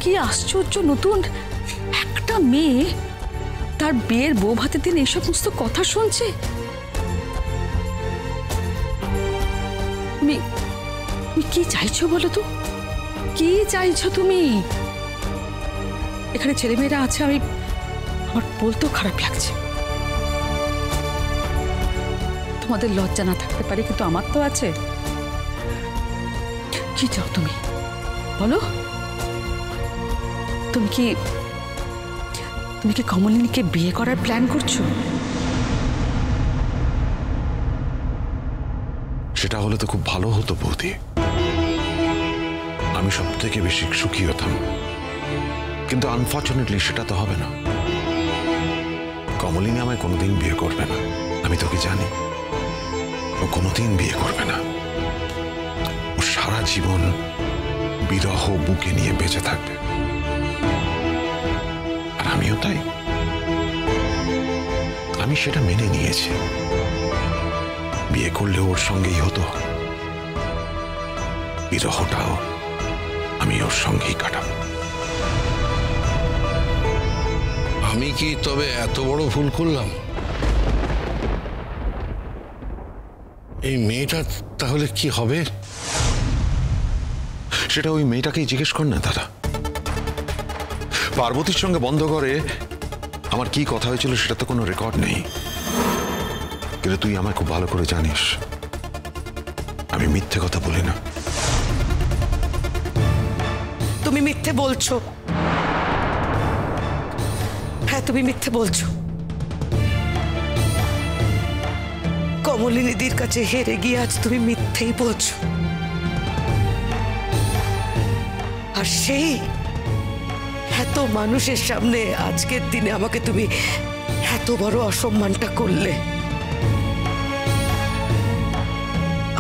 কি আশ্চর্য, নতুন একটা মেয়ে তার বিয়ের বউ ভাতের দিন এই সমস্ত কথা শুনছে। তুমি কি চাইছো বলো তো? কি চাইছো তুমি? এখানে ছেলেমেয়েরা আছে, আমার বলতেও খারাপ লাগছে। তোমাদের লজ্জা না থাকতে পারে, কিন্তু আমার তো আছে। কি চাও তুমি বলো? তুমি কি কমলিনীকে বিয়ে করার প্ল্যান করছো? সেটা হলে তো খুব ভালো হতো বৌদি, আমি সব থেকে বেশি সুখী হতাম। কিন্তু আনফর্চুনেটলি সেটা তো হবে না। কমলিনী আমায় কোনোদিন বিয়ে করবে না, আমি তোকে জানি। ও কোনোদিন বিয়ে করবে না। ও সারা জীবন বিরহ বুকে নিয়ে বেঁচে থাকবে, আর আমিও তাই। আমি সেটা মেনে নিয়েছি। বিয়ে করলে ওর সঙ্গেই হতো, বিরহটাও আমি ওর সঙ্গেই কাটাবো। আমি কি তবে এত বড় ভুল করলাম? এই মেয়েটা তাহলে কি হবে? সেটা ওই মেয়েটাকেই জিজ্ঞেস কর না দাদা। পার্বতীর সঙ্গে বন্ধ করে আমার কি কথা হয়েছিল সেটা তো কোনো রেকর্ড নেই, কিন্তু তুই আমায় খুব ভালো করে জানিস আমি মিথ্যে কথা বলি না। তুমি মিথ্যে বলছো। হ্যাঁ, তুমি মিথ্যে বলছো। কমলিনীদির কাছে হেরে গিয়ে আজ তুমি মিথ্যেই বলছো। আর সেই এত মানুষের সামনে আজকের দিনে আমাকে তুমি এত বড় অসম্মানটা করলে।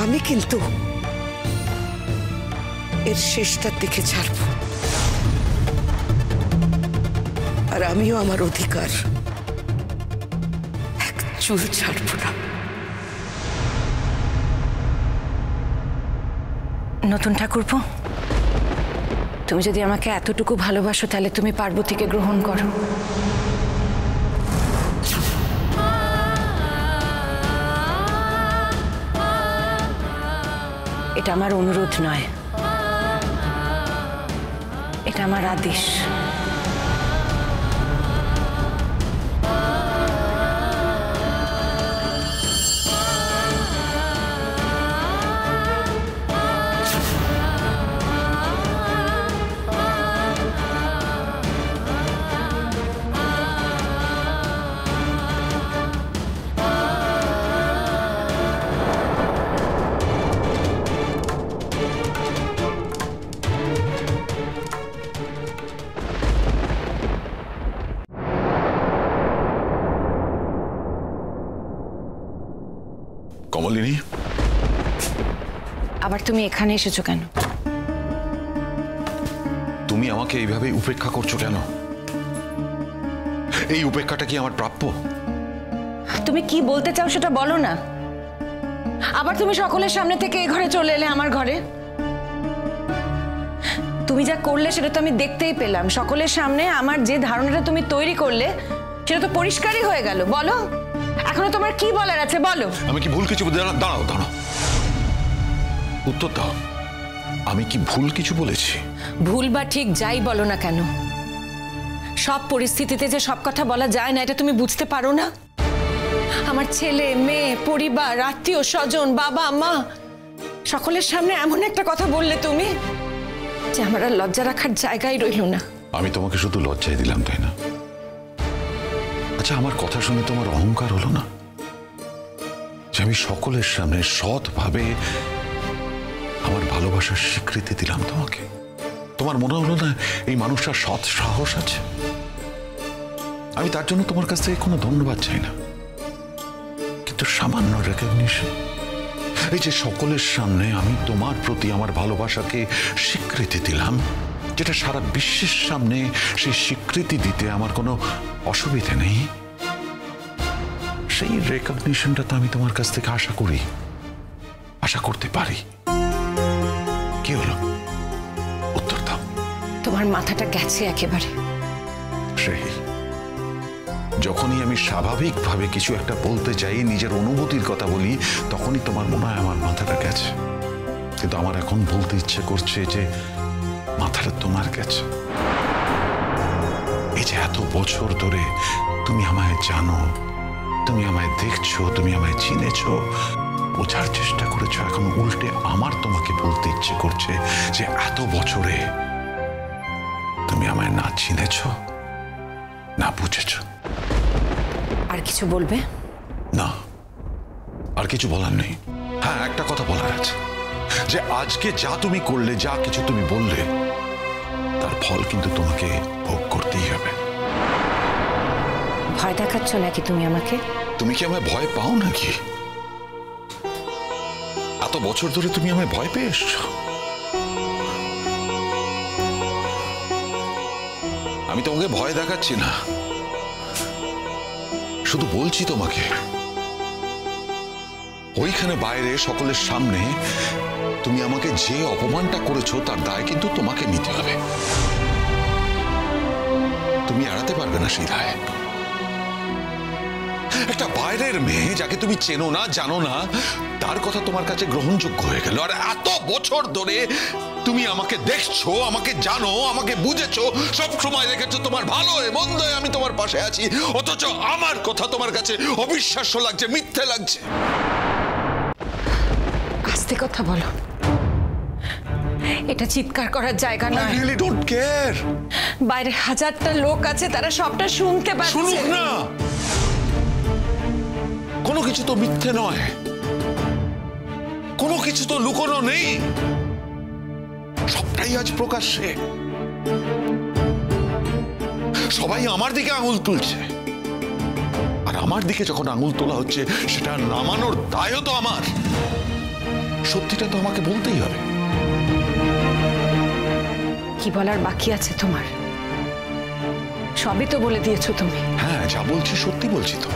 আমি কিন্তু এর শেষটার দিকে ছাড়ব, আর আমিও আমার অধিকার এক চুল ছাড়ব না। নতুন ঠাকুরপো, তুমি যদি আমাকে এতটুকু ভালোবাসো তাহলে তুমি পার্বতীকে গ্রহণ করো। এটা আমার অনুরোধ নয়, এটা আমার আদেশ। কমলিনী, আবার তুমি এখানে এসেছো কেন? তুমি আমাকে এইভাবে উপেক্ষা করছো কেন? এই উপেক্ষাটা কি আমার প্রাপ্য? তুমি কি বলতে চাও সেটা বলো না। আবার তুমি সকলের সামনে থেকে এই ঘরে চলে এলে, আমার ঘরে। তুমি যা করলে সেটা তো আমি দেখতেই পেলাম। সকলের সামনে আমার যে ধারণাটা তুমি তৈরি করলে সেটা তো পরিষ্কারই হয়ে গেল। বলো, এখনো তোমার কি বলার আছে বলো। আমি কি ভুল কিছু? দাঁড়াও দাঁড়াও, উত্তর দাও। আমি কি ভুল কিছু বলেছি? ভুল বা ঠিক যাই বলো না কেন, সব পরিস্থিতিতে যে সব কথা বলা যায় না এটা তুমি বুঝতে পারো না? আমার ছেলে মেয়ে, পরিবার, আত্মীয় স্বজন, বাবা মা, সকলের সামনে এমন একটা কথা বললে তুমি যে আমার আর লজ্জা রাখার জায়গায় রইল না। আমি তোমাকে শুধু লজ্জায় দিলাম, তাই না? আচ্ছা, আমার কথা শুনে তোমার অহংকার হলো না যে আমি সকলের সামনে সৎভাবে আমার ভালোবাসার স্বীকৃতি দিলাম তোমাকে? তোমার মনে হলো না এই মানুষটার সৎ সাহস আছে? আমি তার জন্য তোমার কাছ থেকে কোনো ধন্যবাদ চাই না, কিন্তু সামান্য রেকগনিশন, এই যে সকলের সামনে আমি তোমার প্রতি আমার ভালোবাসাকে স্বীকৃতি দিলাম, যেটা সারা বিশ্বের সামনে সেই স্বীকৃতি দিতে আমার কোনো অসুবিধা নেই, সেই রেকগনিশনটা তো আমি তোমার কাছ থেকে আশা করি, আশা করতে পারি। কি হলো? উত্তর দাও। তোমার মাথাটা গেছে একেবারে। সেই যখনই আমি স্বাভাবিকভাবে কিছু একটা বলতে চাই, নিজের অনুভূতির কথা বলি, তখনই তোমার মনে হয় আমার মাথাটা গেছে। কিন্তু আমার এখন বলতে ইচ্ছে করছে যে মাথাটা তোমার গেছে। এই যে এত বছর ধরে তুমি আমায় জানো, তুমি আমায় দেখছো, তুমি আমায় চিনেছো, বোঝার চেষ্টা করেছো, এখন উল্টে আমার তোমাকে বলতে ইচ্ছে করছে যে এত বছরে তুমি আমায় না চিনেছো, না বুঝেছো। আর কিছু বলবে? না, আর কিছু বলার নেই। হ্যাঁ, একটা কথা বলার আছে, যে আজকে যা তুমি করলে, যা কিছু তুমি বললে, তার ফল কিন্তু তোমাকে ভোগ করতেই হবে। ভয় দেখাচ্ছ নাকি তুমি আমাকে? তুমি কি আমায় ভয় পাও নাকি? এত বছর ধরে তুমি আমায় ভয় পেয়ে এসছো। আমি তোমাকে ভয় দেখাচ্ছি না, শুধু বলছি তোমাকে, ওইখানে বাইরে সকলের সামনে তুমি আমাকে যে অপমানটা করেছো তার দায় কিন্তু তোমাকে নিতে হবে। তুমি এড়াতে পারবে না সেই দায়। একটা বাইরের মেয়ে যাকে তুমি চেনো না, জানো না, তার কথা তোমার কাছে গ্রহণযোগ্য হয়ে গেল। আর এত বছর ধরে তুমি আমাকে দেখছো, আমাকে জানো, আমাকে বুঝেছো, সব সময় দেখেছো তোমার ভালো মন্দ আমি তোমার পাশে আছি, অথচ আমার কথা তোমার কাছে অবিশ্বাস্য লাগছে, মিথ্যে লাগছে। আস্তে কথা বলো, এটা চিৎকার করার জায়গা I নয়। really don't care. বাইরে হাজারটা লোক আছে, তারা সবটা শুনতে পাচ্ছে। শুনুক না, কোনো কিছু তো মিথ্যে নয়, কোনো কিছু তো লুকোনো নেই, সবটাই আজ প্রকাশ্যে। সবাই আমার দিকে আঙুল তুলছে, আর আমার দিকে যখন আঙুল তোলা হচ্ছে, সেটা নামানোর দায়ও তো আমার। সত্যিটা তো আমাকে বলতেই হবে। কি বলার বাকি আছে তোমার? সবই তো বলে দিয়েছো তুমি। হ্যাঁ, যা বলছি সত্যি বলছি তো,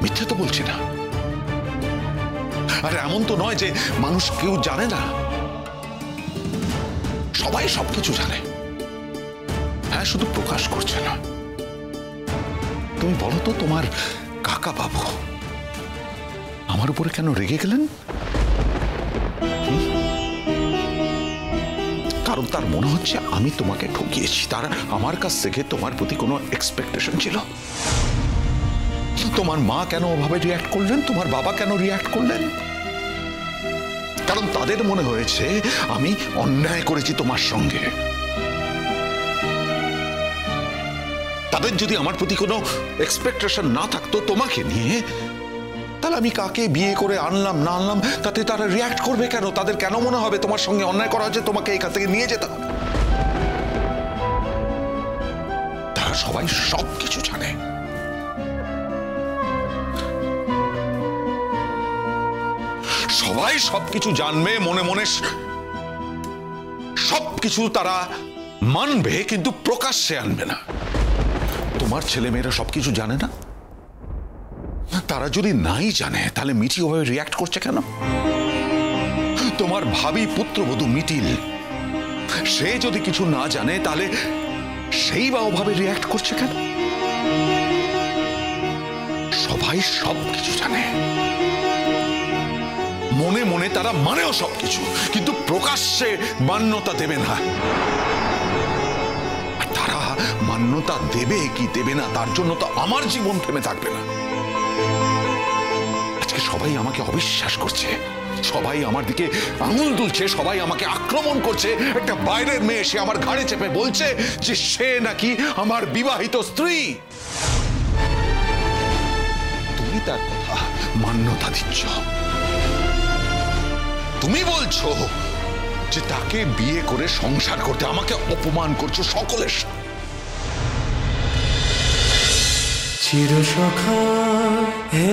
মিথ্যে তো বলছি না। আর এমন তো নয় যে মানুষ কেউ জানে না, সবাই সবকিছু জানে। হ্যাঁ, শুধু প্রকাশ করছে না। তুমি বলো তো, তোমার কাকা বাবু আমার উপরে কেন রেগে গেলেন? কারণ তার মনে হচ্ছে আমি তোমাকে ঠকিয়েছি। তার আমার কাছ থেকে তোমার প্রতি কোনো এক্সপেকটেশন ছিল। তোমার মা কেন ওভাবে রিয়্যাক্ট করলেন, তোমার বাবা কেন রিয়্যাক্ট করলেন? কারণ তাদের মনে হয়েছে আমি অন্যায় করেছি তোমার সঙ্গে। তাদের যদি আমার প্রতি কোনো এক্সপেকটেশন না থাকতো তোমাকে নিয়ে, তাহলে আমি কাকে বিয়ে করে আনলাম না আনলাম তাতে তারা রিয়্যাক্ট করবে কেন? তাদের কেন মনে হবে তোমার সঙ্গে অন্যায় করা হচ্ছে, তোমাকে এখান থেকে নিয়ে যেতে হবে? তারা সবাই সবকিছু জানে। সবাই সবকিছু জানবে, মনে মনে সবকিছু তারা মানবে, কিন্তু প্রকাশ্যে আনবে না। তোমার ছেলেমেয়েরা সবকিছু জানে না? তারা যদি নাই জানে, তাহলে মিঠি ওভাবে রিয়্যাক্ট করছে কেন? তোমার ভাবি পুত্রবধূ মিটিল, সে যদি কিছু না জানে, তাহলে সেই বা ওভাবে রিয়্যাক্ট করছে কেন? সবাই সবকিছু জানে, মনে মনে তারা মানেও সবকিছু, কিন্তু প্রকাশ্যে মান্যতা দেবে না। তারা মান্যতা দেবে কি দেবে না, তার জন্য তো আমার জীবন থেমে থাকবে না। আজকে সবাই আমাকে অবিশ্বাস করছে, সবাই আমার দিকে আঙুল তুলছে, সবাই আমাকে আক্রমণ করছে। একটা বাইরের মেয়ে এসে আমার ঘাড়ে চেপে বলছে যে সে নাকি আমার বিবাহিত স্ত্রী। তুমি তার কথা মান্যতা দিচ্ছ, তুমি বলছো যে তাকে বিয়ে করে সংসার করতে, আমাকে অপমান করছো সকলের সামনে। চিরসখা হে